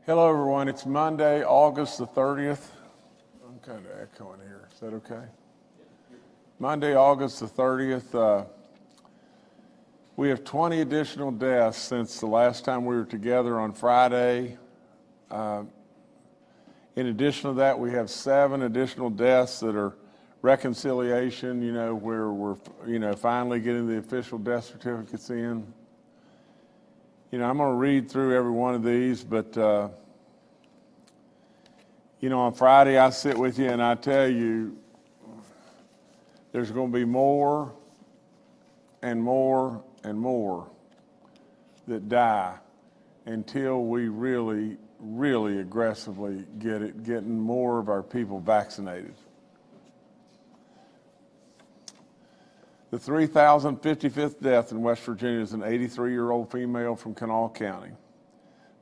Hello, everyone. It's Monday, August the 30th. I'm kind of echoing here. Is that okay? Monday, August the 30th. We have 20 additional deaths since the last time we were together on Friday. In addition to that, we have 7 additional deaths that are reconciliation, where we're, finally getting the official death certificates in. I'm going to read through every one of these, but, on Friday I sit with you and I tell you there's going to be more and more and more that die until we really, really aggressively getting more of our people vaccinated. The 3,055th death in West Virginia is an 83-year-old female from Kanawha County.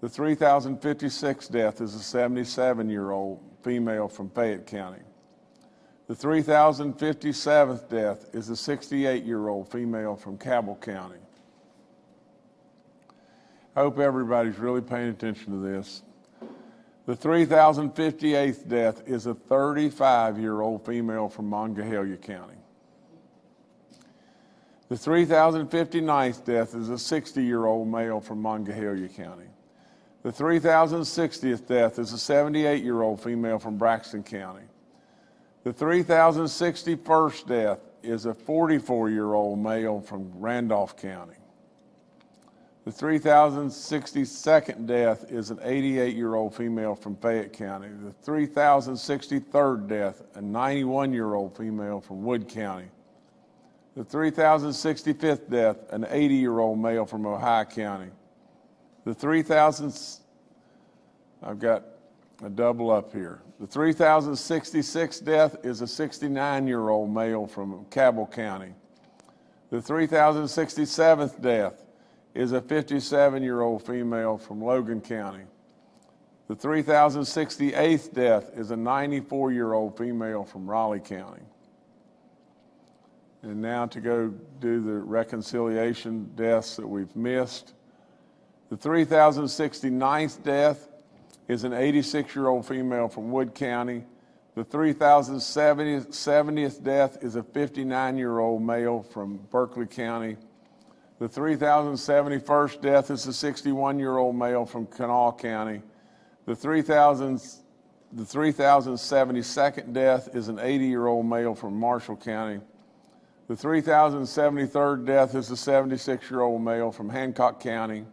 The 3,056th death is a 77-year-old female from Fayette County. The 3,057th death is a 68-year-old female from Cabell County. I hope everybody's really paying attention to this. The 3,058th death is a 35-year-old female from Monongahela County. The 3,059th death is a 60-year-old male from Monongahela County. The 3,060th death is a 78-year-old female from Braxton County. The 3,061st death is a 44-year-old male from Randolph County. The 3,062nd death is an 88-year-old female from Fayette County. The 3,063rd death, a 91-year-old female from Wood County. The 3,065th death, an 80-year-old male from Ohio County. I've got a double up here. The 3,066th death is a 69-year-old male from Cabell County. The 3,067th death is a 57-year-old female from Logan County. The 3,068th death is a 94-year-old female from Raleigh County. And now to go do the reconciliation deaths that we've missed. The 3,069th death is an 86-year-old female from Wood County. The 3,070th death is a 59-year-old male from Berkeley County. The 3,071st death is a 61-year-old male from Kanawha County. The 3,072nd death is an 80-year-old male from Marshall County. The 3,073rd death is a 76-year-old male from Hancock County.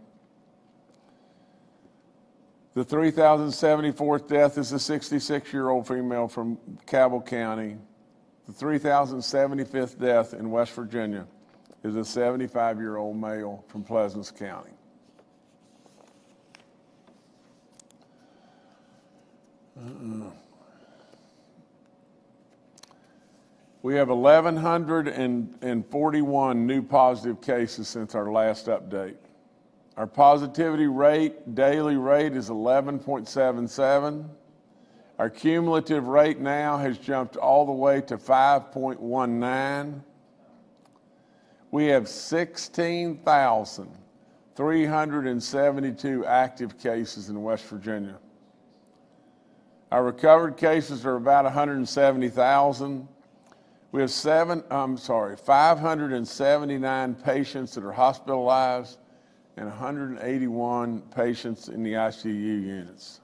The 3,074th death is a 66-year-old female from Cabell County. The 3,075th death in West Virginia is a 75-year-old male from Pleasants County. We have 1,141 new positive cases since our last update. Our positivity rate, daily rate, is 11.77. Our cumulative rate now has jumped all the way to 5.19. We have 16,372 active cases in West Virginia. Our recovered cases are about 170,000. We have 579 patients that are hospitalized and 181 patients in the ICU units.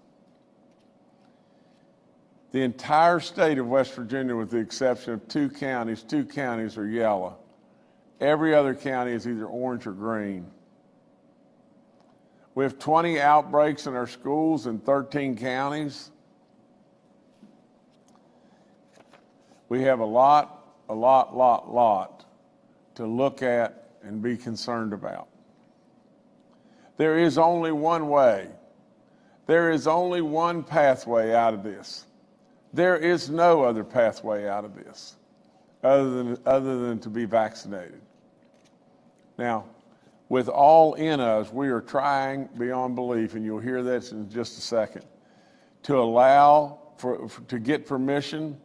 The entire state of West Virginia, with the exception of two counties are yellow. Every other county is either orange or green. We have 20 outbreaks in our schools in 13 counties. We have a lot to look at and be concerned about. There is only one way. There is only one pathway out of this. There is no other pathway out of this other than to be vaccinated. Now, with all in us, we are trying beyond belief, and you'll hear this in just a second, to allow to get permission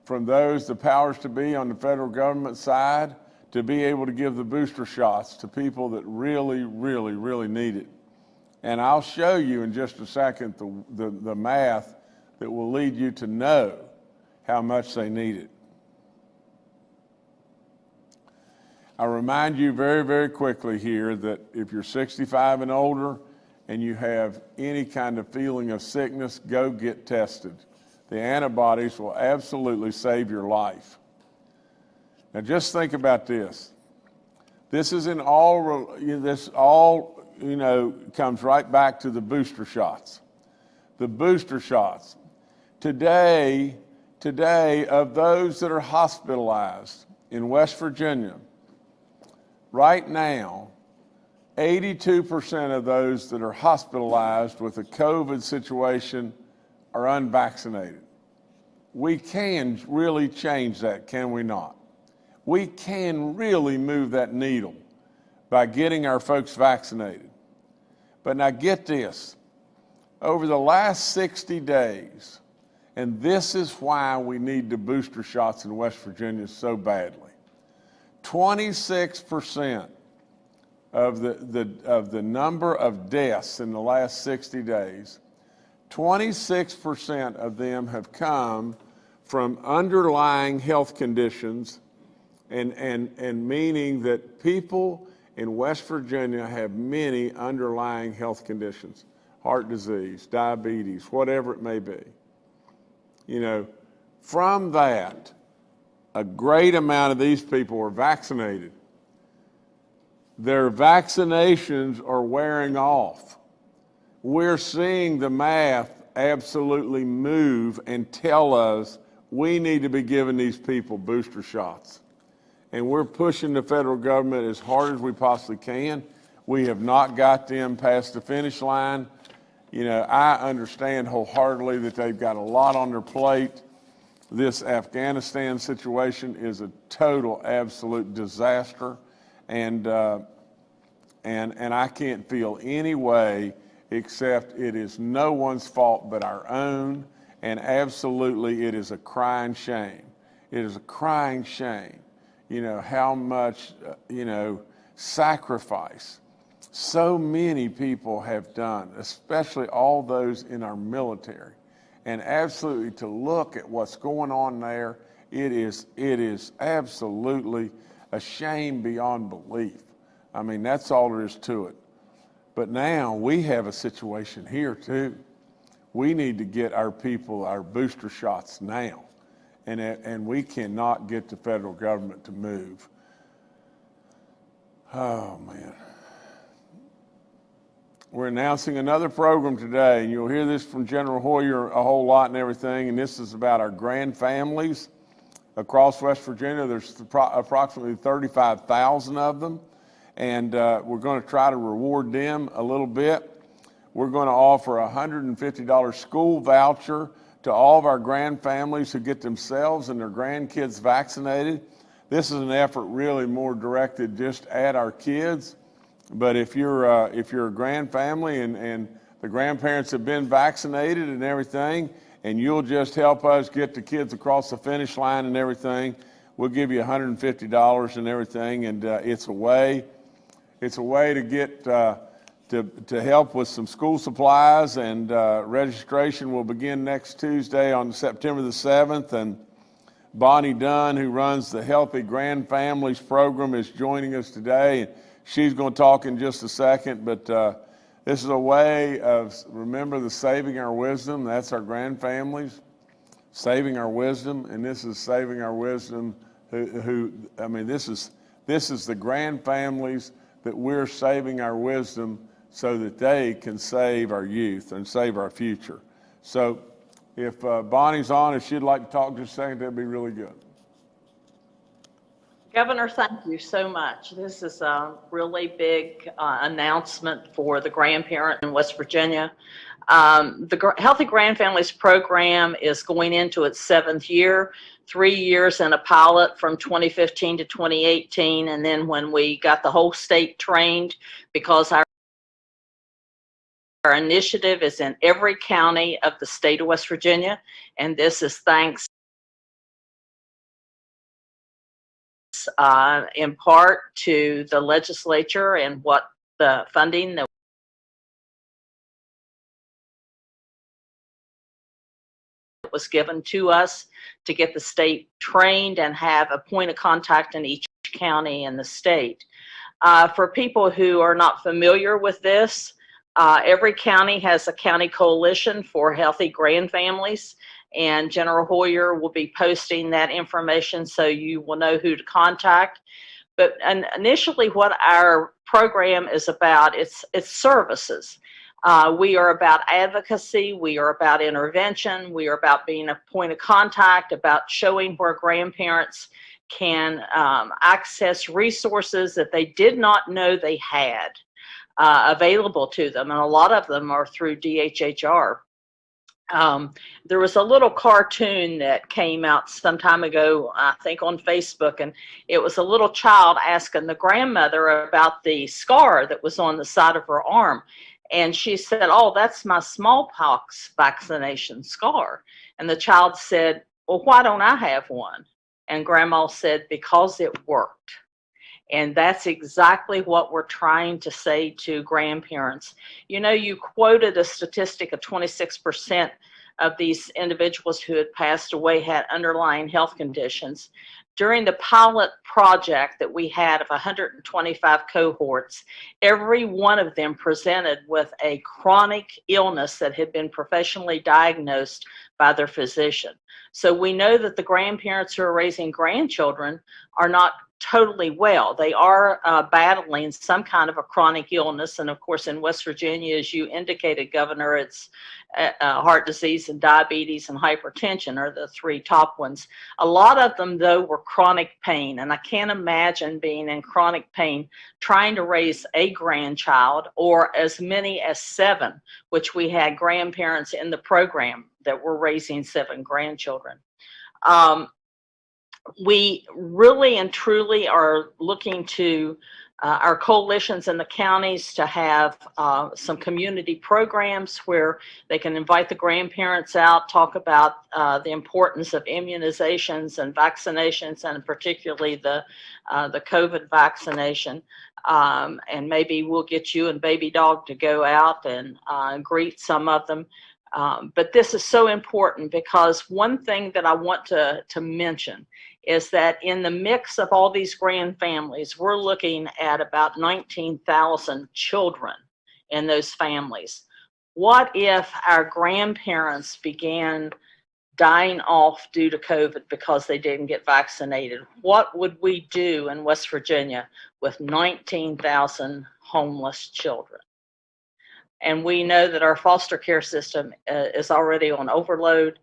from those, the powers to be on the federal government side, to be able to give the booster shots to people that really, really, really need it. And I'll show you in just a second the math that will lead you to know how much they need it. I remind you very, very quickly here that if you're 65 and older and you have any kind of feeling of sickness, go get tested. The antibodies will absolutely save your life. Now just think about this. This is in all, this all, comes right back to the booster shots. The booster shots. Today, of those that are hospitalized in West Virginia, right now, 82% of those that are hospitalized with a COVID situation are unvaccinated. We can really change that, can we not? We can really move that needle by getting our folks vaccinated. But now get this, over the last 60 days, and this is why we need the booster shots in West Virginia so badly, 26% of the number of deaths in the last 60 days, 26% of them have come from underlying health conditions, and meaning that people in West Virginia have many underlying health conditions, heart disease, diabetes, whatever it may be. From that, a great amount of these people are vaccinated. Their vaccinations are wearing off. We're seeing the math absolutely move and tell us we need to be giving these people booster shots. And we're pushing the federal government as hard as we possibly can. We have not got them past the finish line. I understand wholeheartedly that they've got a lot on their plate. This Afghanistan situation is a total, absolute disaster. And I can't feel any way except it is no one's fault but our own. And absolutely, it is a crying shame. It is a crying shame. How much, sacrifice so many people have done, especially all those in our military. And absolutely to look at what's going on there, it is absolutely a shame beyond belief. I mean, that's all there is to it. But now we have a situation here too. We need to get our people our booster shots now. And we cannot get the federal government to move. Oh, man. We're announcing another program today, and you'll hear this from General Hoyer a whole lot and everything, and this is about our grand families across West Virginia. There's approximately 35,000 of them, and we're going to try to reward them a little bit. We're going to offer a $150 school voucher to all of our grand families who get themselves and their grandkids vaccinated. This is an effort really more directed just at our kids. But if you're a grand family and the grandparents have been vaccinated and everything, and you'll just help us get the kids across the finish line and everything, we'll give you $150 and everything. And it's a way to get to help with some school supplies, and registration will begin next Tuesday on September the 7th. And Bonnie Dunn, who runs the Healthy Grand Families program, is joining us today. She's going to talk in just a second, but this is a way of, remember, the saving our wisdom. That's our grand families, saving our wisdom, and this is saving our wisdom. This is the grand families that we're saving our wisdom so that they can save our youth and save our future. So if Bonnie's on, if she'd like to talk just a second, that'd be really good. Governor, thank you so much. This is a really big announcement for the grandparent in West Virginia. The Healthy Grand Families program is going into its 7th year, 3 years in a pilot from 2015 to 2018. And then when we got the whole state trained, because our initiative is in every county of the state of West Virginia, and this is thanks in part to the legislature and what the funding that that was given to us to get the state trained and have a point of contact in each county in the state. For people who are not familiar with this, every county has a county coalition for healthy grand families, and General Hoyer will be posting that information so you will know who to contact. But initially what our program is about, it's services. We are about advocacy, we are about intervention, we are about being a point of contact, about showing where grandparents can access resources that they did not know they had available to them, and a lot of them are through DHHR. There was a little cartoon that came out some time ago, I think on Facebook, and it was a little child asking the grandmother about the scar that was on the side of her arm. And she said, "Oh, that's my smallpox vaccination scar." And the child said, "Well, why don't I have one?" And Grandma said, "Because it worked." And that's exactly what we're trying to say to grandparents. You know, you quoted a statistic of 26% of these individuals who had passed away had underlying health conditions. During the pilot project that we had of 125 cohorts, every one of them presented with a chronic illness that had been professionally diagnosed by their physician. So we know that the grandparents who are raising grandchildren are not totally well. They are battling some kind of a chronic illness. And of course, in West Virginia, as you indicated, Governor, it's heart disease and diabetes and hypertension are the three top ones. A lot of them, though, were chronic pain. And I can't imagine being in chronic pain trying to raise a grandchild, or as many as 7, which we had grandparents in the program that were raising 7 grandchildren. We really and truly are looking to our coalitions in the counties to have some community programs where they can invite the grandparents out, talk about the importance of immunizations and vaccinations, and particularly the COVID vaccination. And maybe we'll get you and Baby Dog to go out and greet some of them. But this is so important, because one thing that I want to mention is that in the mix of all these grand families, we're looking at about 19,000 children in those families. What if our grandparents began dying off due to COVID because they didn't get vaccinated? What would we do in West Virginia with 19,000 homeless children? And we know that our foster care system is already on overload.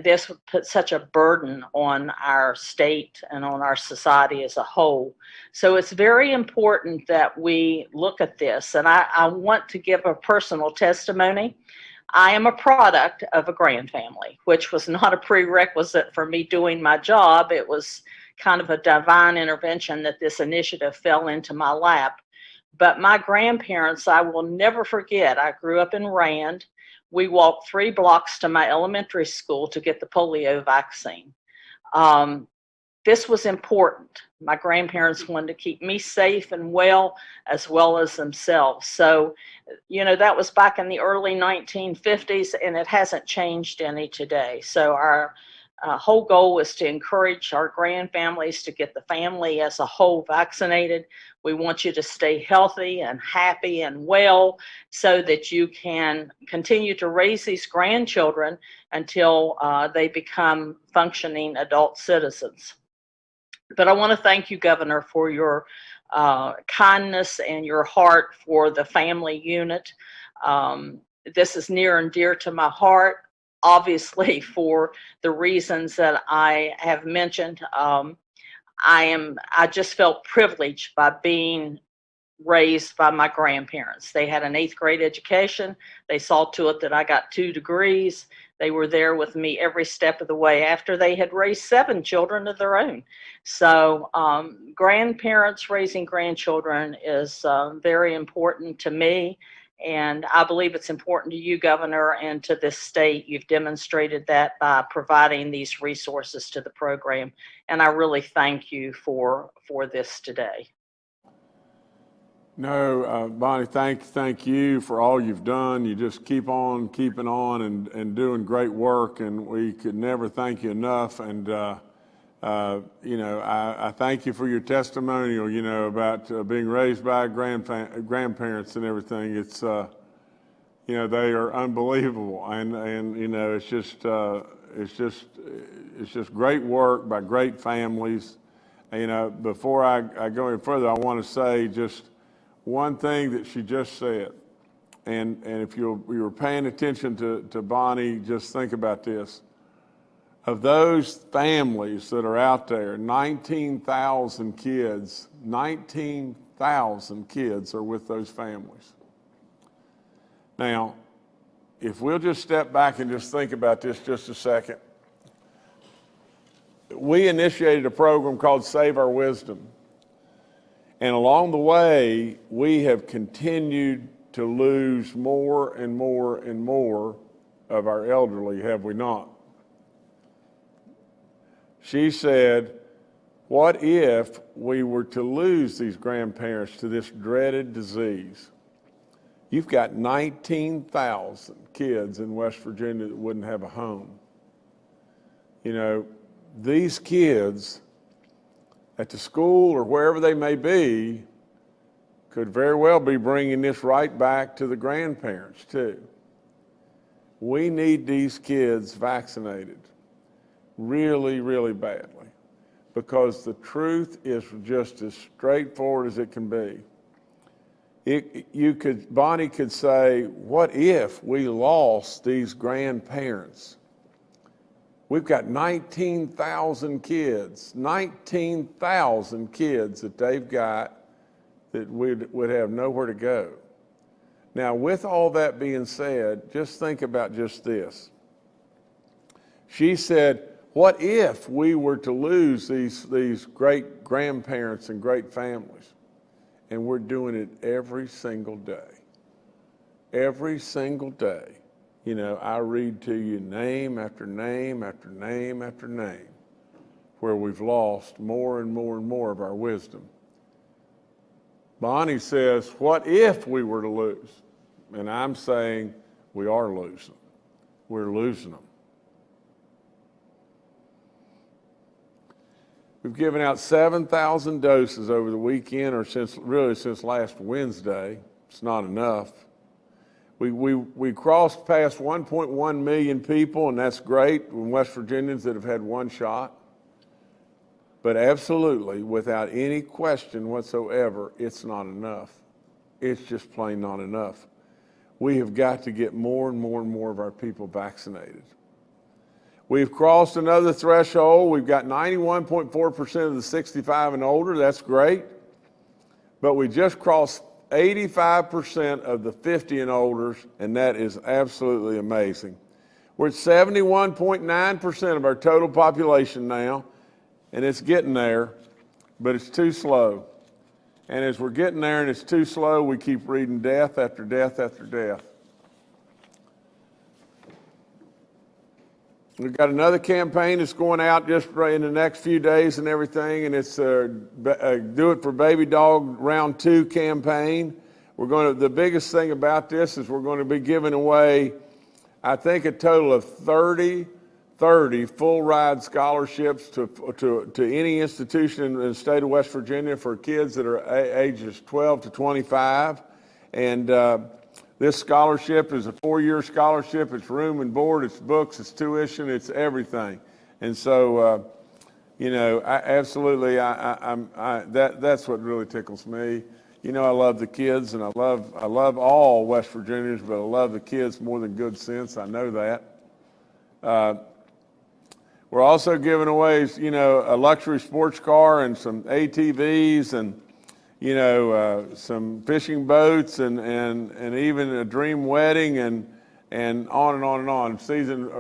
This would put such a burden on our state and on our society as a whole. So it's very important that we look at this. And I want to give a personal testimony. I am a product of a grand family, which was not a prerequisite for me doing my job. It was kind of a divine intervention that this initiative fell into my lap. But my grandparents, I will never forget. I grew up in Rand. We walked 3 blocks to my elementary school to get the polio vaccine. This was important. My grandparents wanted to keep me safe and well as themselves. So, you know, that was back in the early 1950s, and it hasn't changed any today. So our whole goal is to encourage our grand families to get the family as a whole vaccinated. We want you to stay healthy and happy and well so that you can continue to raise these grandchildren until they become functioning adult citizens. But I want to thank you, Governor, for your kindness and your heart for the family unit. This is near and dear to my heart, obviously, for the reasons that I have mentioned. I just felt privileged by being raised by my grandparents. They had an 8th grade education. They saw to it that I got 2 degrees. They were there with me every step of the way after they had raised 7 children of their own. So grandparents raising grandchildren is very important to me. And I believe it's important to you, Governor, and to this state. You've demonstrated that by providing these resources to the program. And I really thank you for this today. No, Bonnie, thank you for all you've done. You just keep on keeping on and doing great work, and we could never thank you enough. And I thank you for your testimonial, about being raised by grandparents and everything. It's, they are unbelievable, and it's just great work by great families. And, before I go any further, I want to say just one thing that she just said. And if you were paying attention to Bonnie, just think about this. Of those families that are out there, 19,000 kids are with those families. Now, if we'll just step back and just think about this just a second. We initiated a program called Save Our Wisdom. And along the way, we have continued to lose more and more and more of our elderly, have we not? She said, what if we were to lose these grandparents to this dreaded disease? You've got 19,000 kids in West Virginia that wouldn't have a home. These kids at the school or wherever they may be could very well be bringing this right back to the grandparents too. We need these kids vaccinated really, really badly, because the truth is just as straightforward as it can be. Bonnie could say, what if we lost these grandparents? We've got 19,000 kids that they've got that would have nowhere to go. Now, with all that being said, just think about just this. She said, what if we were to lose these great grandparents and great families? And we're doing it every single day. Every single day. I read to you name after name after name after name where we've lost more and more and more of our wisdom. Bonnie says, what if we were to lose? And I'm saying we are losing. We're losing them. We've given out 7,000 doses over the weekend, or since last Wednesday. It's not enough. We crossed past 1.1 million people, and that's great, in West Virginians that have had one shot. But absolutely, without any question whatsoever, it's not enough. It's just plain not enough. We have got to get more and more and more of our people vaccinated. We've crossed another threshold. We've got 91.4% of the 65 and older. That's great. But we just crossed 85% of the 50 and older, and that is absolutely amazing. We're at 71.9% of our total population now, and it's getting there, but it's too slow. And as we're getting there and it's too slow, we keep reading death after death after death. We've got another campaign that's going out just in the next few days and everything, and it's Do It for Baby Dog Round 2 campaign. The biggest thing about this is we're going to be giving away, I think, a total of 30 full ride scholarships to any institution in the state of West Virginia for kids that are ages 12 to 25. And this scholarship is a 4-year scholarship. It's room and board, it's books, it's tuition, it's everything. And so, that's what really tickles me. I love the kids, and I love all West Virginians, but I love the kids more than good sense. I know that. We're also giving away, a luxury sports car and some ATVs and, some fishing boats and even a dream wedding and on and on and on. Season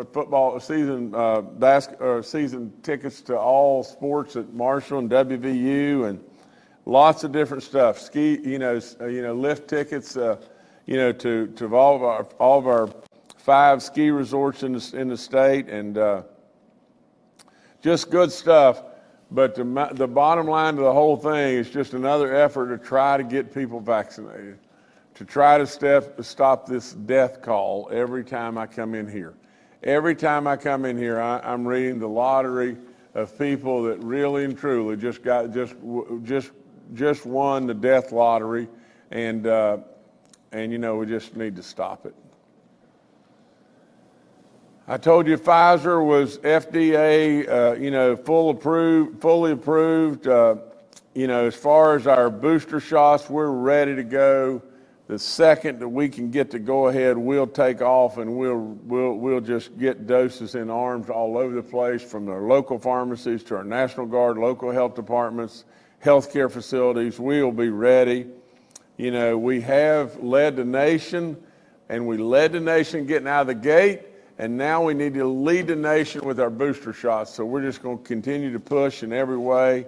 tickets to all sports at Marshall and WVU and lots of different stuff. Lift tickets, to all of our 5 ski resorts in the state, and just good stuff. But the bottom line to the whole thing is just another effort to try to get people vaccinated, to try to stop this death call every time I come in here. Every time I come in here, I'm reading the lottery of people that really and truly just won the death lottery, and you know, we just need to stop it. I told you Pfizer was FDA, you know, fully approved. You know, as far as our booster shots, we're ready to go. The second that we can get to go ahead, we'll take off, and we'll just get doses in arms all over the place, from our local pharmacies to our National Guard, local health departments, healthcare facilities. We'll be ready. You know, we have led the nation, and we led the nation getting out of the gate. And now we need to lead the nation with our booster shots. So we're just going to continue to push in every way.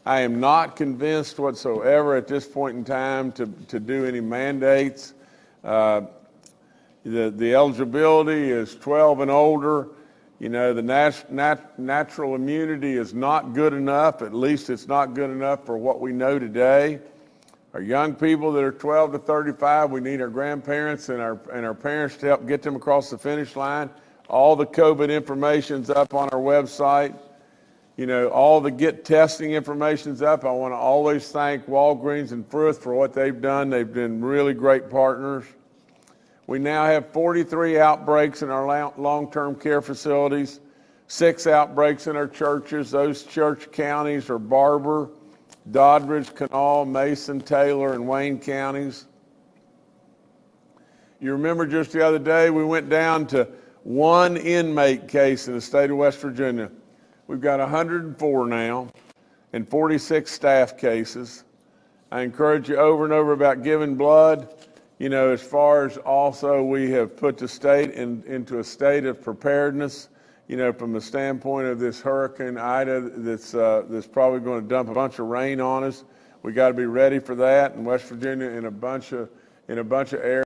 I am not convinced whatsoever at this point in time to do any mandates. The eligibility is 12 and older. You know, the natural immunity is not good enough. At least it's not good enough for what we know today. Our young people that are 12 to 35, we need our grandparents and our parents to help get them across the finish line. All the COVID information's up on our website. You know, all the get testing information's up. I want to always thank Walgreens and Frith for what they've done. They've been really great partners. We now have 43 outbreaks in our long-term care facilities, 6 outbreaks in our churches. Those church counties are Barber, Doddridge, Kanawha, Mason, Taylor, and Wayne counties. You remember just the other day we went down to 1 inmate case in the state of West Virginia. We've got 104 now and 46 staff cases. I encourage you over and over about giving blood. You know, as far as also we have put the state into a state of preparedness. You know, from the standpoint of this Hurricane Ida that's probably going to dump a bunch of rain on us. We got to be ready for that. In West Virginia, in a bunch of areas.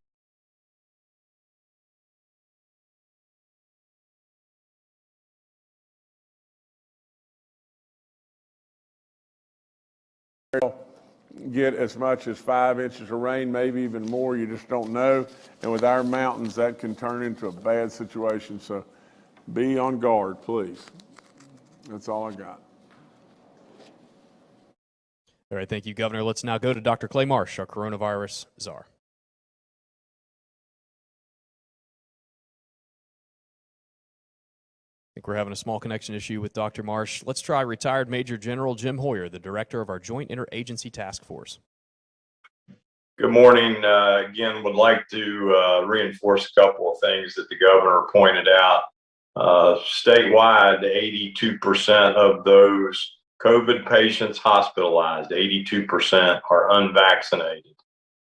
Get as much as 5 inches of rain, maybe even more. You just don't know. And with our mountains, that can turn into a bad situation. So be on guard, please. That's all I got. All right, thank you, Governor. Let's now go to Dr. Clay Marsh, our coronavirus czar. I think we're having a small connection issue with Dr. Marsh. Let's try retired Major General Jim Hoyer, the director of our Joint Interagency Task Force. Good morning. Again, would like to reinforce a couple of things that the governor pointed out. Statewide, 82% of those COVID patients hospitalized, 82% are unvaccinated.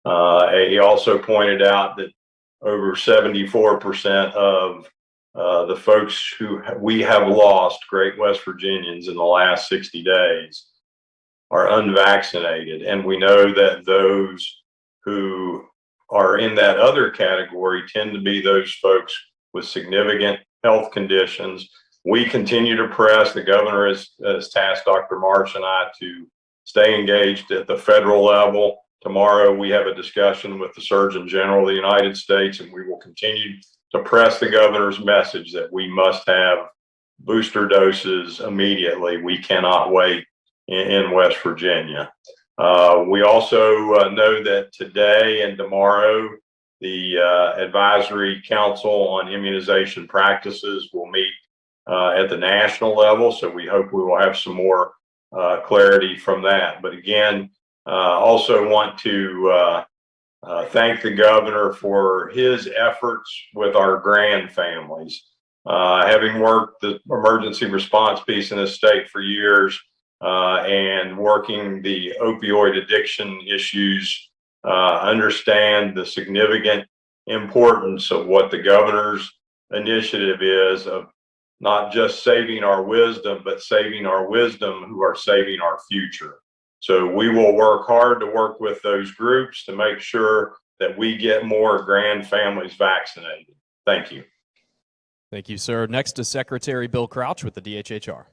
He also pointed out that over 74% of the folks who we have lost, great West Virginians, in the last 60 days are unvaccinated. And we know that those who are in that other category tend to be those folks with significant health conditions. We continue to press. The governor has tasked Dr. Marsh and I to stay engaged at the federal level. Tomorrow we have a discussion with the Surgeon General of the United States, and we will continue to press the governor's message that we must have booster doses immediately. We cannot wait in West Virginia. We also know that today and tomorrow, the Advisory Council on Immunization Practices will meet at the national level. So we hope we will have some more clarity from that. But again, also want to thank the governor for his efforts with our grand families. Having worked the emergency response piece in this state for years and working the opioid addiction issues, understand the significant importance of what the governor's initiative is of not just saving our wisdom, but saving our wisdom who are saving our future. So we will work hard to work with those groups to make sure that we get more grand families vaccinated. Thank you. Thank you, sir. Next is Secretary Bill Crouch with the DHHR.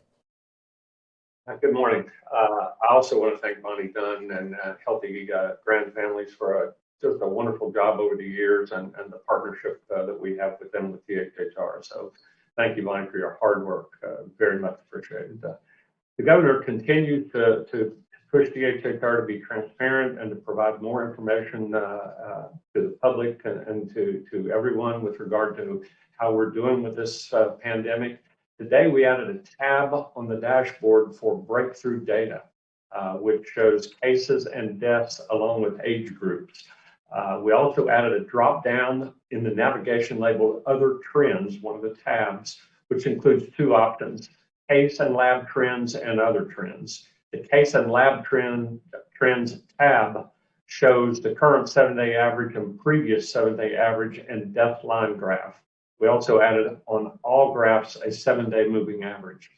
Good morning. I also want to thank Bonnie Dunn and Healthy Grand Families for just a wonderful job over the years and the partnership that we have with them with DHHR. So thank you, Bonnie, for your hard work. Very much appreciated. The governor continues to push DHHR to be transparent and to provide more information to the public and to everyone with regard to how we're doing with this pandemic. Today, we added a tab on the dashboard for breakthrough data, which shows cases and deaths along with age groups. We also added a drop down in the navigation labeled Other Trends, one of the tabs, which includes two options, case and lab trends and other trends. The case and lab trends tab shows the current 7-day average and previous 7-day average and death line graph. We also added on all graphs a 7-day moving average.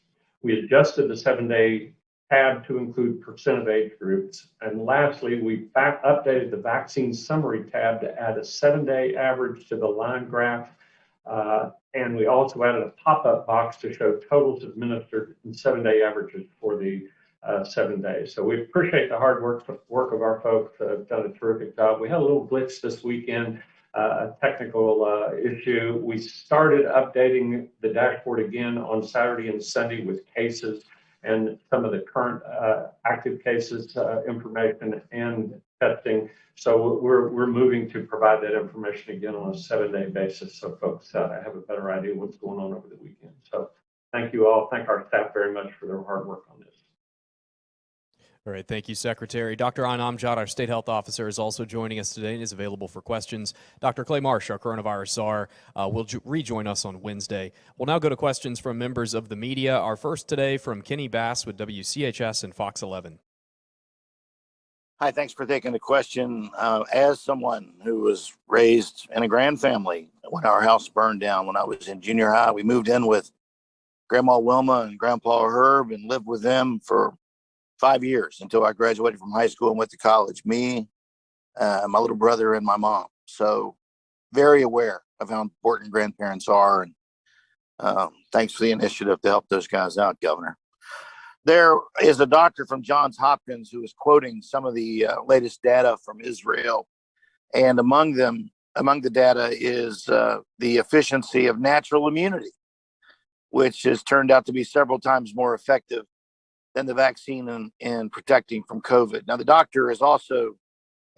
We adjusted the 7-day tab to include percent of age groups. And lastly, we updated the vaccine summary tab to add a 7-day average to the line graph. And we also added a pop-up box to show totals administered and 7-day averages for the 7 days. So we appreciate the hard work of our folks. Have done a terrific job. We had a little glitch this weekend. A technical issue. We started updating the dashboard again on Saturday and Sunday with cases and some of the current active cases information and testing. So we're moving to provide that information again on a 7-day basis so folks have a better idea what's going on over the weekend. So thank you all. Thank our staff very much for their hard work on this. All right, thank you, Secretary. Dr. Anamjad, our State Health Officer, is also joining us today and is available for questions. Dr. Clay Marsh, our coronavirus czar, will rejoin us on Wednesday. We'll now go to questions from members of the media. Our first today from Kenny Bass with WCHS and Fox 11. Hi, thanks for taking the question. As someone who was raised in a grand family when our house burned down when I was in junior high, we moved in with Grandma Wilma and Grandpa Herb and lived with them for 5 years until I graduated from high school and went to college. Me, my little brother, and my mom. So very aware of how important grandparents are. And thanks for the initiative to help those guys out, Governor. There is a doctor from Johns Hopkins who is quoting some of the latest data from Israel. And among the data is the efficiency of natural immunity, which has turned out to be several times more effective than the vaccine in protecting from COVID. Now, the doctor is also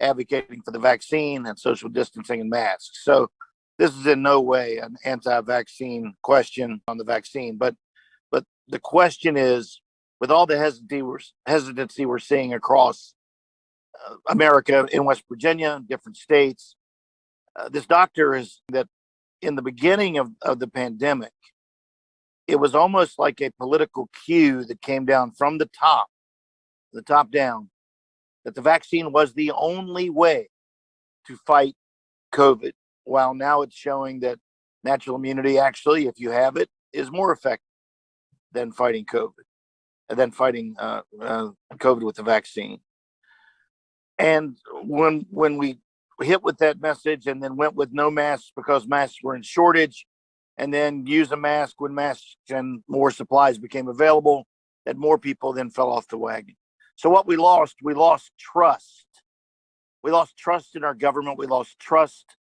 advocating for the vaccine and social distancing and masks. So this is in no way an anti-vaccine question on the vaccine. But the question is, with all the hesitancy we're seeing across America, in West Virginia, different states, this doctor is that in the beginning of the pandemic, it was almost like a political cue that came down from the top down, that the vaccine was the only way to fight COVID. While now it's showing that natural immunity, actually, if you have it, is more effective than fighting COVID, COVID with the vaccine. And when we hit with that message and then went with no masks because masks were in shortage, and then use a mask when masks and more supplies became available, that more people then fell off the wagon. So what we lost trust. We lost trust in our government. We lost trust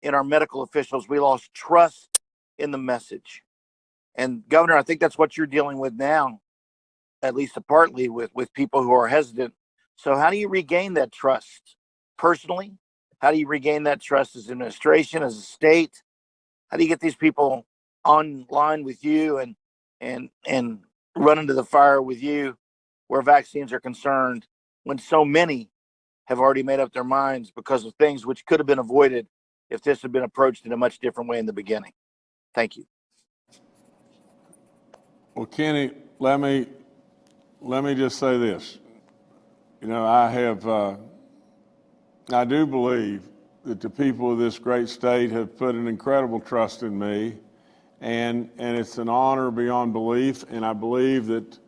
in our medical officials. We lost trust in the message. And Governor, I think that's what you're dealing with now, at least partly with people who are hesitant. So how do you regain that trust personally? How do you regain that trust as administration, as a state? How do you get these people online with you and run into the fire with you where vaccines are concerned when so many have already made up their minds because of things which could have been avoided if this had been approached in a much different way in the beginning? Thank you. Well, Kenny, let me just say this. You know, I do believe that the people of this great state have put an incredible trust in me, and it's an honor beyond belief. And I believe that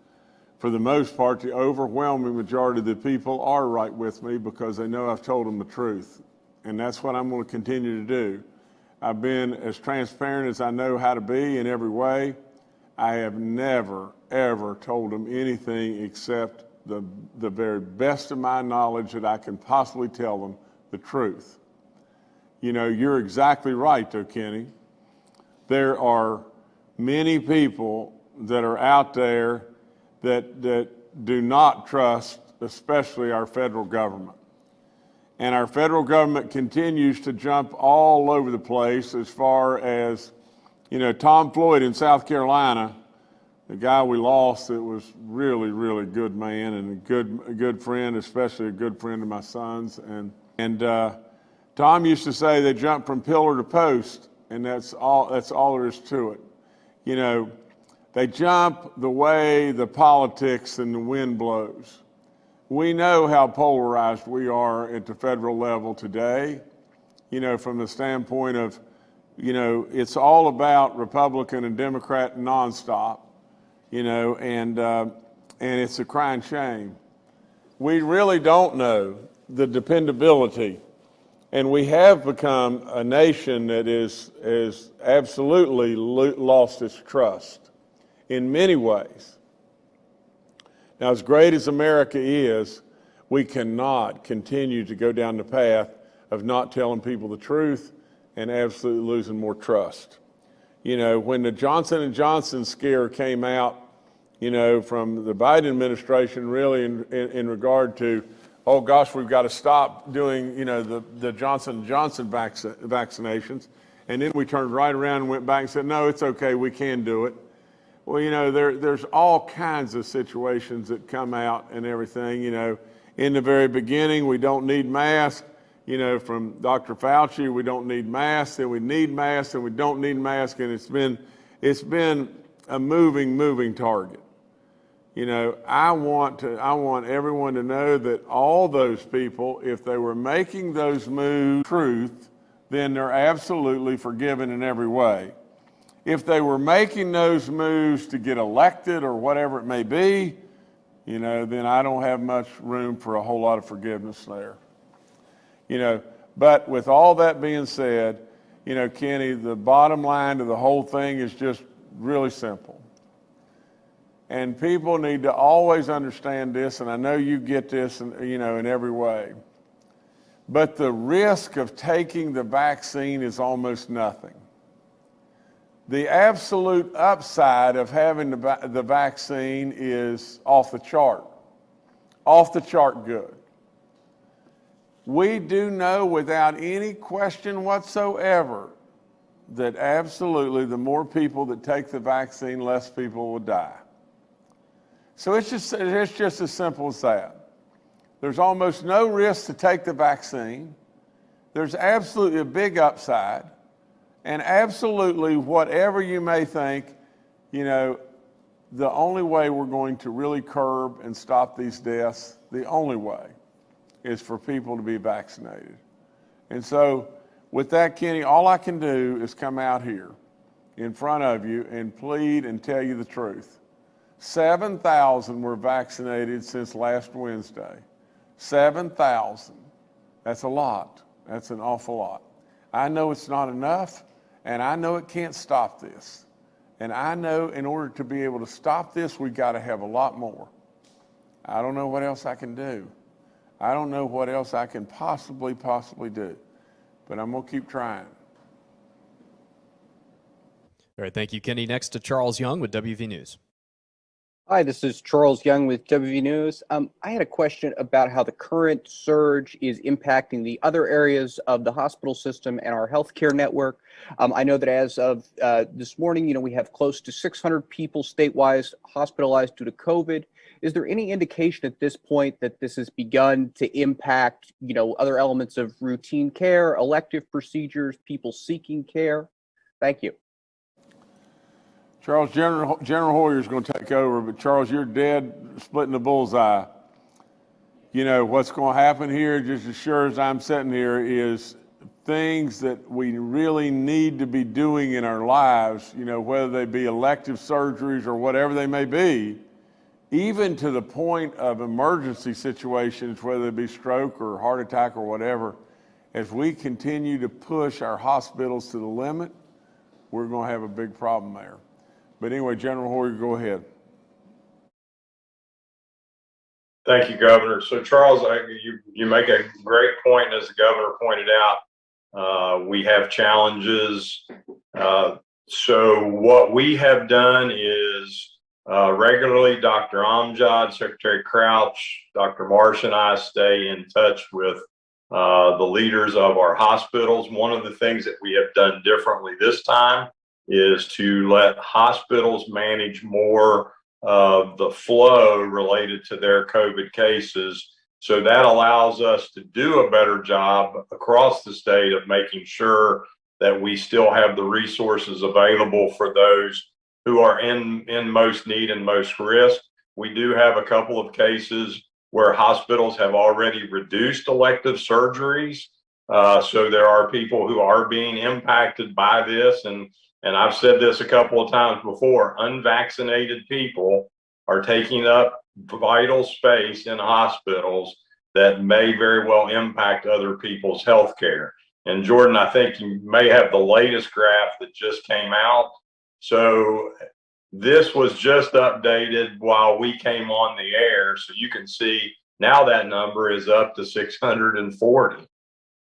for the most part, the overwhelming majority of the people are right with me because they know I've told them the truth. And that's what I'm going to continue to do. I've been as transparent as I know how to be in every way. I have never, ever told them anything except the very best of my knowledge that I can possibly tell them the truth. You know, you're exactly right, though, Kenny. There are many people that are out there that do not trust, especially our federal government. And our federal government continues to jump all over the place as far as, you know, Tom Floyd in South Carolina, the guy we lost that was really, really good man and a good friend, especially a good friend of my son's. And Tom used to say they jump from pillar to post, and that's all there is to it. You know, they jump the way the politics and the wind blows. We know how polarized we are at the federal level today, you know, from the standpoint of, you know, it's all about Republican and Democrat nonstop, you know, and it's a crying shame. We really don't know the dependability, and we have become a nation that is absolutely lost its trust in many ways. Now, as great as America is, we cannot continue to go down the path of not telling people the truth and absolutely losing more trust. You know, when the Johnson & Johnson scare came out, you know, from the Biden administration, really in regard to, oh gosh, we've got to stop doing, you know, the Johnson & Johnson vaccinations. And then we turned right around and went back and said, no, it's okay, we can do it. Well, you know, there's all kinds of situations that come out and everything. You know, in the very beginning, we don't need masks. You know, from Dr. Fauci, we don't need masks, and we need masks, and we don't need masks, and it's been a moving target. You know, I want everyone to know that all those people, if they were making those moves truth, then they're absolutely forgiven in every way. If they were making those moves to get elected or whatever it may be, you know, then I don't have much room for a whole lot of forgiveness there. You know, but with all that being said, you know, Kenny, the bottom line to the whole thing is just really simple. And people need to always understand this, and I know you get this, you know, in every way. But the risk of taking the vaccine is almost nothing. The absolute upside of having the vaccine is off the chart good. We do know without any question whatsoever that absolutely the more people that take the vaccine, less people will die. So it's just as simple as that. There's almost no risk to take the vaccine. There's absolutely a big upside. And absolutely, whatever you may think, you know, the only way we're going to really curb and stop these deaths, the only way, is for people to be vaccinated. And so, with that, Kenny, all I can do is come out here in front of you and plead and tell you the truth. 7,000 were vaccinated since last Wednesday. 7,000. That's a lot. That's an awful lot. I know it's not enough, and I know it can't stop this. And I know in order to be able to stop this, we've got to have a lot more. I don't know what else I can do. I don't know what else I can possibly do. But I'm going to keep trying. All right, thank you, Kenny. Next to Charles Young with WV News. Hi, this is Charles Young with WV News. I had a question about how the current surge is impacting the other areas of the hospital system and our healthcare network. I know that as of this morning, you know, we have close to 600 people statewide hospitalized due to COVID. Is there any indication at this point that this has begun to impact, you know, other elements of routine care, elective procedures, people seeking care? Thank you. Charles, General Hoyer is going to take over, but Charles, you're dead splitting the bullseye. You know, what's going to happen here, just as sure as I'm sitting here, is things that we really need to be doing in our lives, you know, whether they be elective surgeries or whatever they may be, even to the point of emergency situations, whether it be stroke or heart attack or whatever. As we continue to push our hospitals to the limit, we're going to have a big problem there. But anyway, General Hoyer, go ahead. Thank you, Governor. So, Charles, you make a great point. As the governor pointed out, we have challenges. So what we have done is regularly, Dr. Amjad, Secretary Crouch, Dr. Marsh, and I stay in touch with the leaders of our hospitals. One of the things that we have done differently this time is to let hospitals manage more of the flow related to their COVID cases. So that allows us to do a better job across the state of making sure that we still have the resources available for those who are in most need and most risk. We do have a couple of cases where hospitals have already reduced elective surgeries. So there are people who are being impacted by this. And I've said this a couple of times before, unvaccinated people are taking up vital space in hospitals that may very well impact other people's health care. And Jordan, I think you may have the latest graph that just came out. So this was just updated while we came on the air. So you can see now that number is up to 640.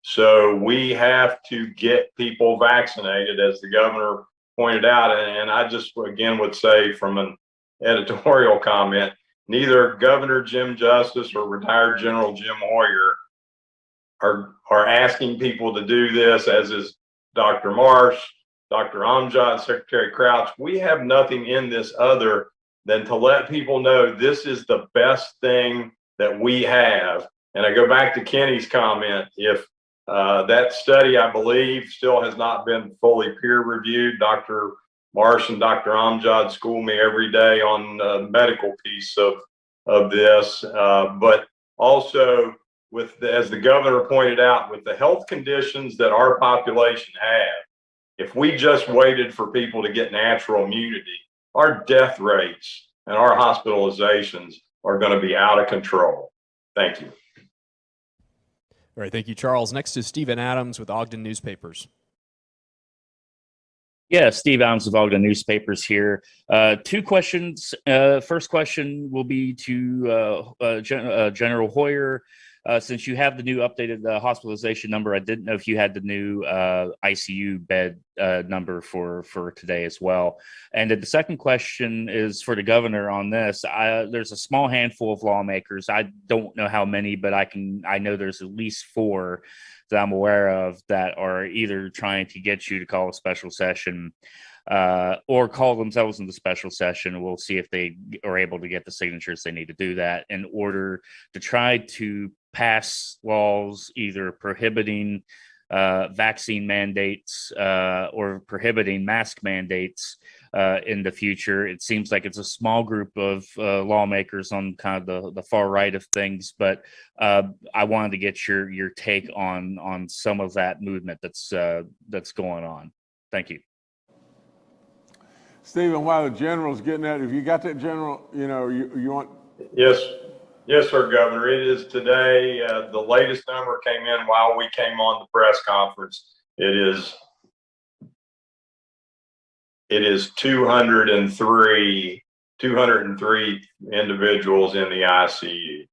So we have to get people vaccinated, as the governor pointed out. And I just, again, would say from an editorial comment, neither Governor Jim Justice or retired General Jim Hoyer are asking people to do this, as is Dr. Marsh, Dr. Amjad, Secretary Crouch. We have nothing in this other than to let people know this is the best thing that we have. And I go back to Kenny's comment, if that study, I believe, still has not been fully peer reviewed. Dr. Marsh and Dr. Amjad school me every day on the medical piece of this, but also as the governor pointed out, with the health conditions that our population have, if we just waited for people to get natural immunity, our death rates and our hospitalizations are going to be out of control. Thank you. All right, thank you, Charles. Next is Stephen Adams with Ogden Newspapers. Yeah, Steve Adams of Ogden Newspapers here. Two questions. First question will be to General Hoyer. Since you have the new updated hospitalization number, I didn't know if you had the new ICU bed number for today as well. And the second question is for the governor on this. There's a small handful of lawmakers. I don't know how many, but I know there's at least 4 that I'm aware of that are either trying to get you to call a special session or call themselves into special session. We'll see if they are able to get the signatures they need to do that in order to try to pass laws either prohibiting vaccine mandates or prohibiting mask mandates in the future. It seems like it's a small group of lawmakers on kind of the far right of things, but I wanted to get your take on some of that movement that's going on. Thank you. Stephen, while the general's getting that, if you got that, General, you want? Yes, sir, Governor. It is today. The latest number came in while we came on the press conference. It is 203 individuals in the ICU.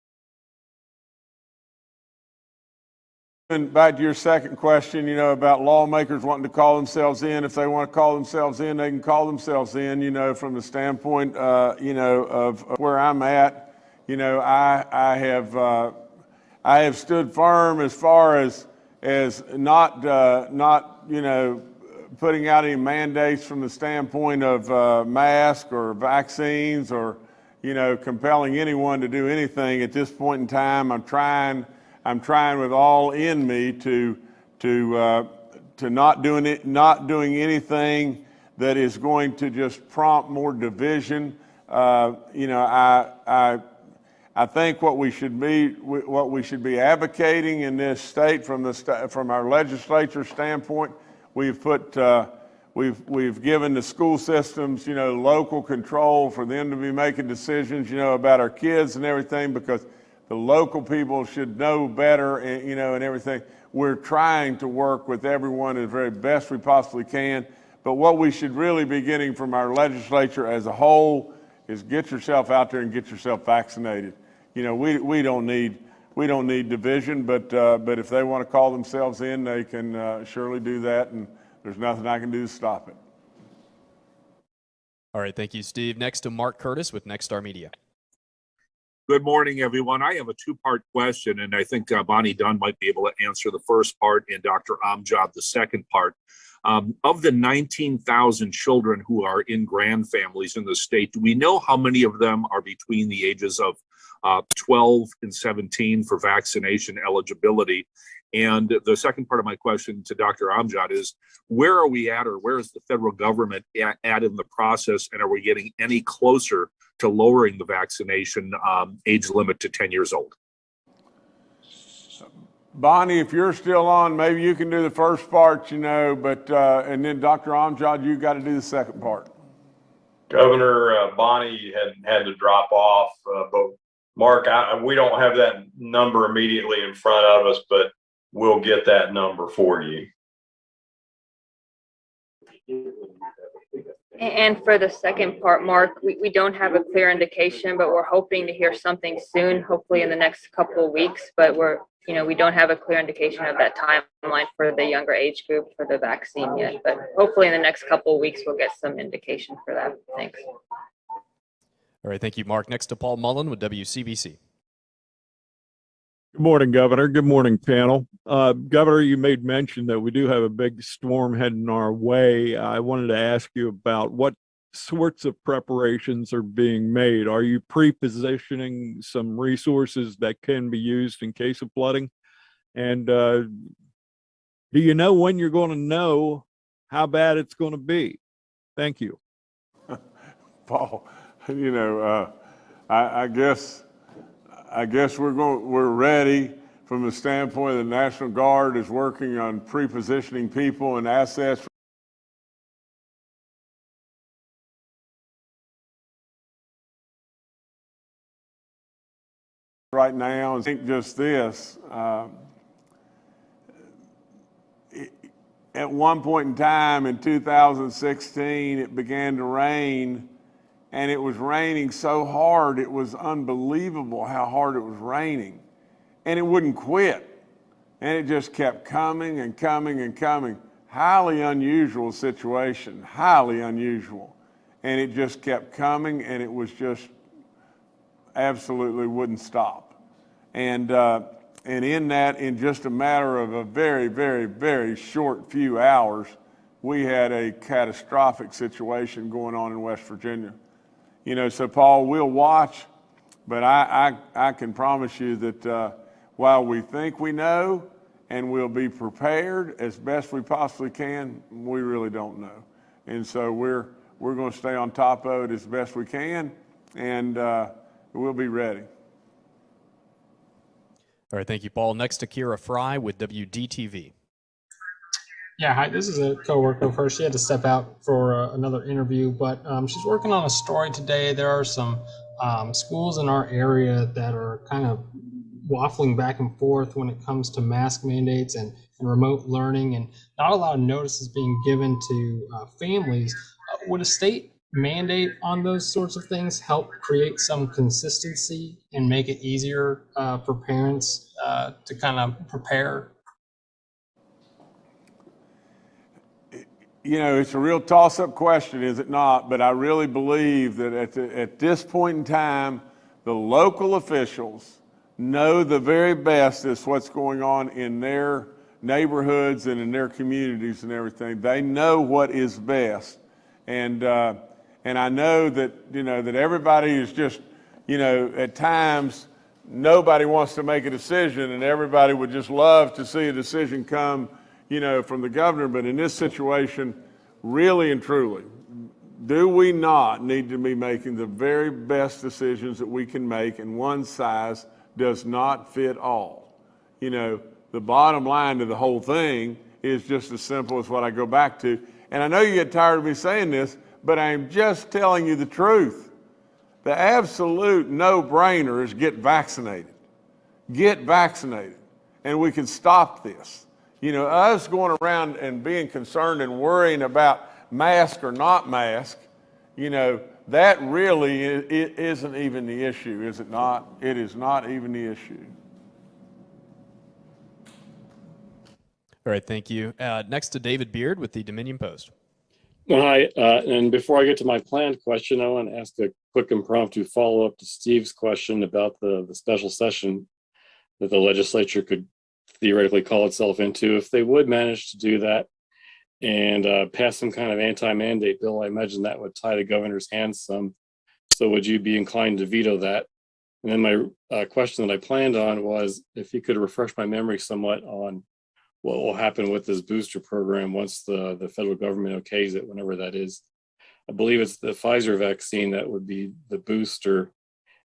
And back to your second question, about lawmakers wanting to call themselves in. If they want to call themselves in, they can call themselves in, from the standpoint, of where I'm at. I have stood firm as far as not putting out any mandates from the standpoint of masks or vaccines or, compelling anyone to do anything at this point in time. I'm trying with all in me to not doing anything that is going to just prompt more division. I think what we should be advocating in this state from our legislature standpoint, we've given the school systems, local control for them to be making decisions, about our kids and everything, because the local people should know better, and everything. We're trying to work with everyone as very best we possibly can, But what we should really be getting from our legislature as a whole is get yourself out there and get yourself vaccinated. You know, we don't need division, but if they want to call themselves in, they can surely do that, and there's nothing I can do to stop it. All right, thank you, Steve. Next to Mark Curtis with Nexstar Media. Good morning, everyone. I have a two-part question, and I think Bonnie Dunn might be able to answer the first part and Dr. Amjad the second part. Of the 19,000 children who are in grand families in the state, do we know how many of them are between the ages of 12 and 17 for vaccination eligibility? And the second part of my question to Dr. Amjad is, where are we at, or where is the federal government at in the process, and are we getting any closer to lowering the vaccination age limit to 10 years old? Bonnie, if you're still on, maybe you can do the first part, you know, but and then Dr. Amjad, you got to do the second part. Governor Bonnie had to drop off, but Mark, we don't have that number immediately in front of us, but we'll get that number for you. And for the second part, Mark, we don't have a clear indication, but we're hoping to hear something soon, hopefully in the next couple of weeks. But we don't have a clear indication of that timeline for the younger age group for the vaccine yet. But hopefully in the next couple of weeks, we'll get some indication for that. Thanks. All right, thank you, Mark. Next to Paul Mullen with WCBC. Good morning, Governor. Good morning, panel. Governor, you made mention that we do have a big storm heading our way. I wanted to ask you about what sorts of preparations are being made. Are you pre-positioning some resources that can be used in case of flooding? And do you know when you're going to know how bad it's going to be? Thank you. Paul, you know, I guess we're ready from the standpoint of the National Guard is working on pre-positioning people and assets right now. I think just this, at one point in time in 2016, it began to rain, and it was raining so hard, it was unbelievable how hard it was raining. And it wouldn't quit. And it just kept coming and coming and coming. Highly unusual situation, highly unusual. And it just kept coming, and it was just absolutely wouldn't stop. And in that, in just a matter of a very, very, very short few hours, we had a catastrophic situation going on in West Virginia. You know, so Paul, we'll watch, but I can promise you that while we think we know and we'll be prepared as best we possibly can, we really don't know. And so we're going to stay on top of it as best we can, and we'll be ready. All right, thank you, Paul. Next to Kira Fry with WDTV. Yeah, hi, this is a coworker of hers. She had to step out for another interview, but she's working on a story today. There are some schools in our area that are kind of waffling back and forth when it comes to mask mandates and remote learning, and not a lot of notice is being given to families. Would a state mandate on those sorts of things help create some consistency and make it easier for parents to kind of prepare? You know, it's a real toss-up question, is it not? But I really believe that at this point in time, the local officials know the very best as what's going on in their neighborhoods and in their communities and everything. They know what is best. And I know that, you know, that everybody is just, you know, at times, nobody wants to make a decision, and everybody would just love to see a decision come, you know, from the governor. But in this situation, really and truly, do we not need to be making the very best decisions that we can make, and one size does not fit all? You know, the bottom line to the whole thing is just as simple as what I go back to. And I know you get tired of me saying this, but I am just telling you the truth. The absolute no-brainer is get vaccinated. Get vaccinated, and we can stop this. You know, us going around and being concerned and worrying about mask or not mask, that really isn't even the issue, is it not? It is not even the issue. All right, thank you. Next to David Beard with the Dominion Post. Hi, and before I get to my planned question, I want to ask a quick impromptu follow-up to Steve's question about the special session that the legislature could theoretically call itself into. If they would manage to do that and pass some kind of anti-mandate bill, I imagine that would tie the governor's hands some. So would you be inclined to veto that? And then my question that I planned on was if you could refresh my memory somewhat on what will happen with this booster program once the federal government okays it, whenever that is. I believe it's the Pfizer vaccine that would be the booster.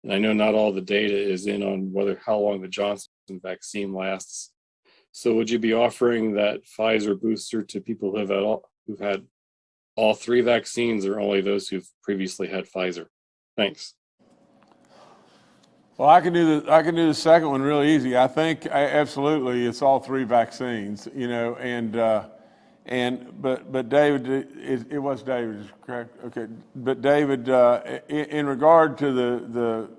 And I know not all the data is in on how long the Johnson vaccine lasts. So would you be offering that Pfizer booster to people who've had all three vaccines, or only those who've previously had Pfizer? Thanks. Well, I can do the second one real easy. I think absolutely it's all three vaccines, but David, it was David, correct? Okay, but David, in regard to the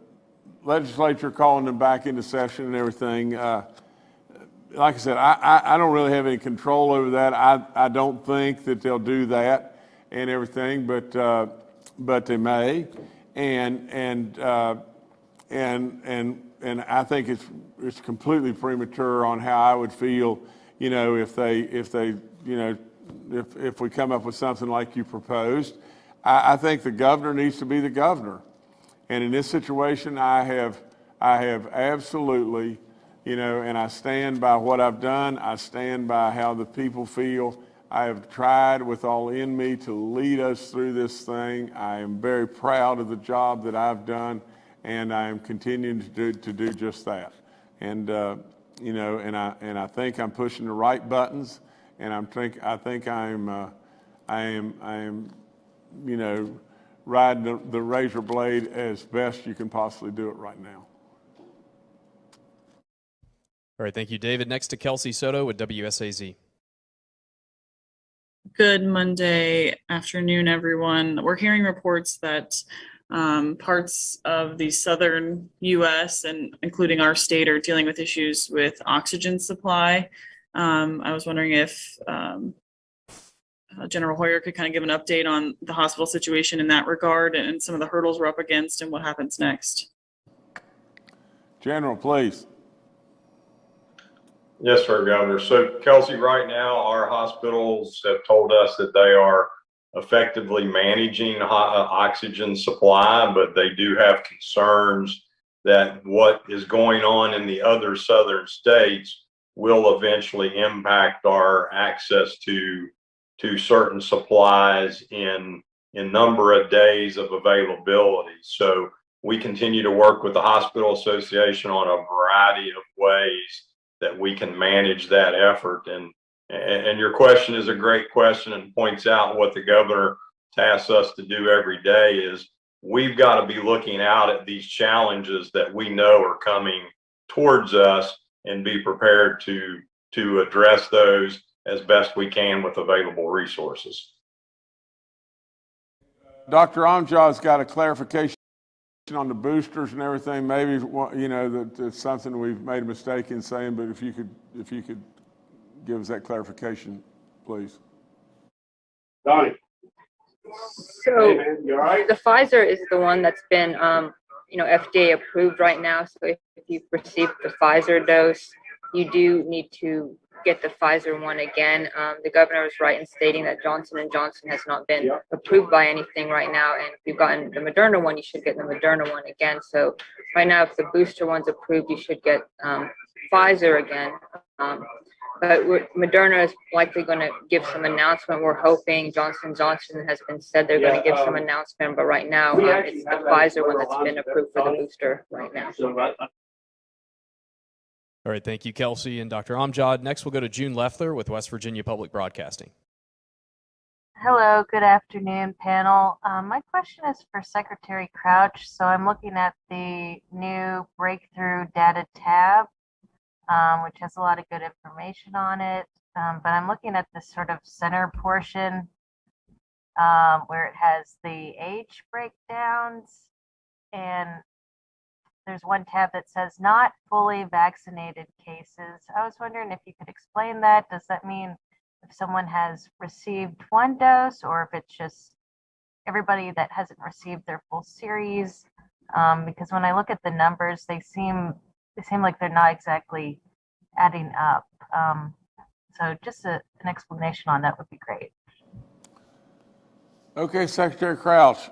legislature calling them back into session and everything, like I said, I don't really have any control over that. I don't think that they'll do that and everything, but they may, and I think it's completely premature on how I would feel, if we come up with something like you proposed. I think the governor needs to be the governor, and in this situation, I have absolutely, and I stand by what I've done. I stand by how the people feel. I have tried with all in me to lead us through this thing. I am very proud of the job that I've done. And I am continuing to do just that, and I think I'm pushing the right buttons, and I think I am riding the razor blade as best you can possibly do it right now. All right, thank you, David. Next to Kelsey Soto with WSAZ. Good Monday afternoon, everyone. We're hearing reports that parts of the southern U.S. and including our state are dealing with issues with oxygen supply. I was wondering if General Hoyer could kind of give an update on the hospital situation in that regard and some of the hurdles we're up against and what happens next. General, please. Yes, sir, Governor. So, Kelsey, right now, our hospitals have told us that they are effectively managing oxygen supply, but they do have concerns that what is going on in the other southern states will eventually impact our access to certain supplies in number of days of availability. So we continue to work with the Hospital Association on a variety of ways that we can manage that effort. And your question is a great question and points out what the governor tasks us to do every day is we've got to be looking out at these challenges that we know are coming towards us and be prepared to address those as best we can with available resources. Dr. Amjad's got a clarification on the boosters and everything. Maybe that's something we've made a mistake in saying, but if you could give us that clarification, please. Donnie. So Hey, man, you all right? the Pfizer is the one that's been, FDA approved right now. So if you've received the Pfizer dose, you do need to get the Pfizer one again. The governor was right in stating that Johnson & Johnson has not been approved by anything right now. And if you've gotten the Moderna one, you should get the Moderna one again. So right now, if the booster one's approved, you should get Pfizer again. But Moderna is likely going to give some announcement. We're hoping Johnson & Johnson has been said they're going to give some announcement. But right now, it's the Pfizer one that's been approved for the booster right now. All right, thank you, Kelsey and Dr. Amjad. Next, we'll go to June Leffler with West Virginia Public Broadcasting. Hello, good afternoon, panel. My question is for Secretary Crouch. So I'm looking at the new Breakthrough Data tab, which has a lot of good information on it. But I'm looking at this sort of center portion where it has the age breakdowns, and there's one tab that says not fully vaccinated cases. I was wondering if you could explain that. Does that mean if someone has received one dose, or if it's just everybody that hasn't received their full series? Because when I look at the numbers, they seem like they're not exactly adding up. So just an explanation on that would be great. Okay, Secretary Crouch.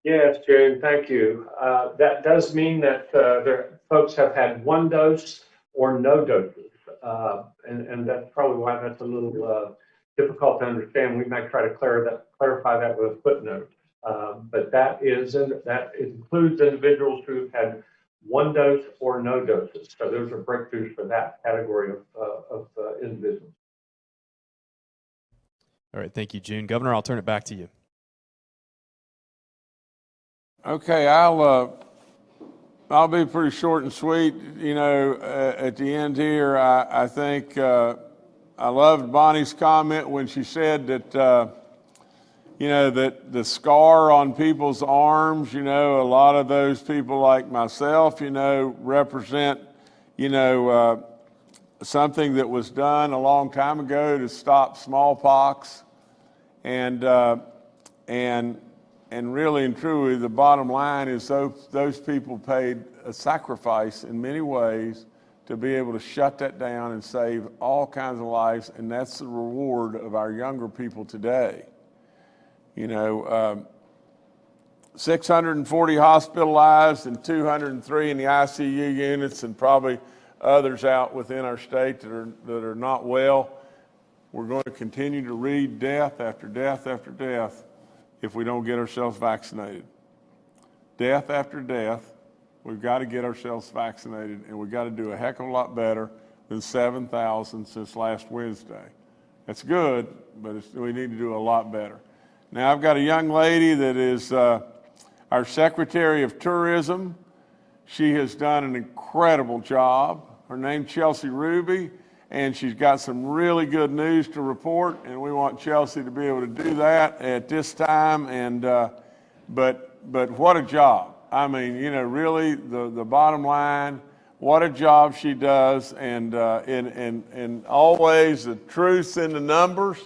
Yes, Jane, thank you. That does mean that folks have had one dose or no doses. And that's probably why that's a little difficult to understand. We might try to clarify that with a footnote. But that includes individuals who've had one dose or no doses. So those are breakthroughs for that category of individuals. All right, thank you, June. Governor, I'll turn it back to you. Okay, I'll be pretty short and sweet. You know, at the end here, I think I loved Bonnie's comment when she said that, you know, that the scar on people's arms, you know, a lot of those people like myself, you know, represent, you know, something that was done a long time ago to stop smallpox, and really and truly, the bottom line is those people paid a sacrifice in many ways to be able to shut that down and save all kinds of lives, and that's the reward of our younger people today. You know, 640 hospitalized and 203 in the ICU units, and probably others out within our state that are not well. We're going to continue to read death after death after death if we don't get ourselves vaccinated. Death after death, we've got to get ourselves vaccinated, and we've got to do a heck of a lot better than 7,000 since last Wednesday. That's good, but we need to do a lot better. Now, I've got a young lady that is our Secretary of Tourism. She has done an incredible job. Her name's Chelsea Ruby, and she's got some really good news to report, and we want Chelsea to be able to do that at this time. And but what a job! I mean, you know, really the bottom line, what a job she does, and always the truth's in the numbers,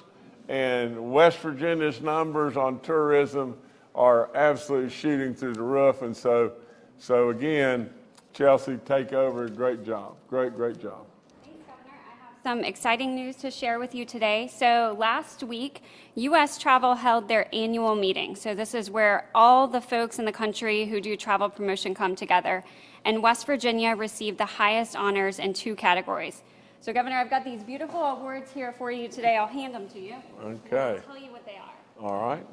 and West Virginia's numbers on tourism are absolutely shooting through the roof, and so again, Chelsea, take over. Great job. Great job. Thanks, Governor. I have some exciting news to share with you today. So last week, U.S. Travel held their annual meeting. So this is where all the folks in the country who do travel promotion come together. And West Virginia received the highest honors in 2 categories. So, Governor, I've got these beautiful awards here for you today. I'll hand them to you. Okay. I'll tell you what they are. All right.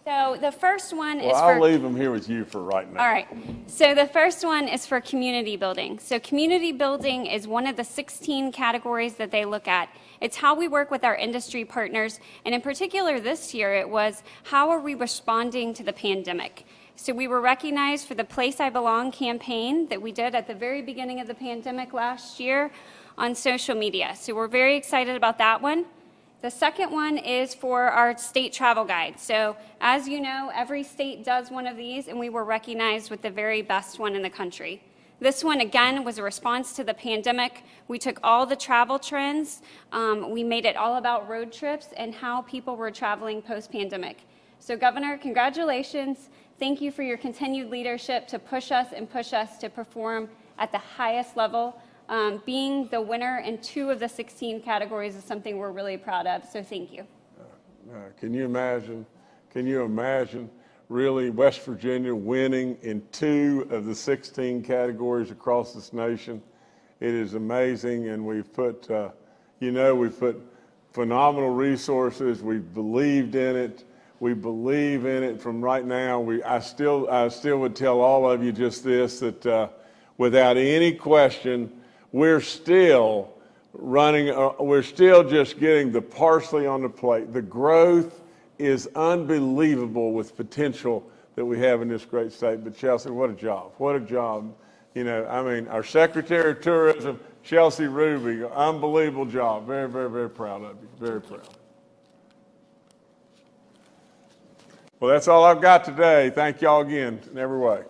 So the first one is I'll leave them here with you for right now. All right. So the first one is for community building. So community building is one of the 16 categories that they look at. It's how we work with our industry partners. And in particular this year, it was how are we responding to the pandemic? So we were recognized for the Place I Belong campaign that we did at the very beginning of the pandemic last year on social media. So we're very excited about that one. The second one is for our state travel guide. So as you know, every state does one of these, and we were recognized with the very best one in the country. This one, again, was a response to the pandemic. We took all the travel trends. We made it all about road trips and how people were traveling post-pandemic. So Governor, congratulations. Thank you for your continued leadership to push us to perform at the highest level. Being the winner in 2 of the 16 categories is something we're really proud of, so thank you. Can you imagine really West Virginia winning in 2 of the 16 categories across this nation? It is amazing, and we've put, we've put phenomenal resources. We've believed in it. We believe in it from right now. I still would tell all of you just this, that without any question, we're still just getting the parsley on the plate. The growth is unbelievable with potential that we have in this great state. But Chelsea, what a job. What a job. You know, I mean, our Secretary of Tourism, Chelsea Ruby, unbelievable job. Very, very, very proud of you. Very proud. Well, that's all I've got today. Thank y'all again in every way.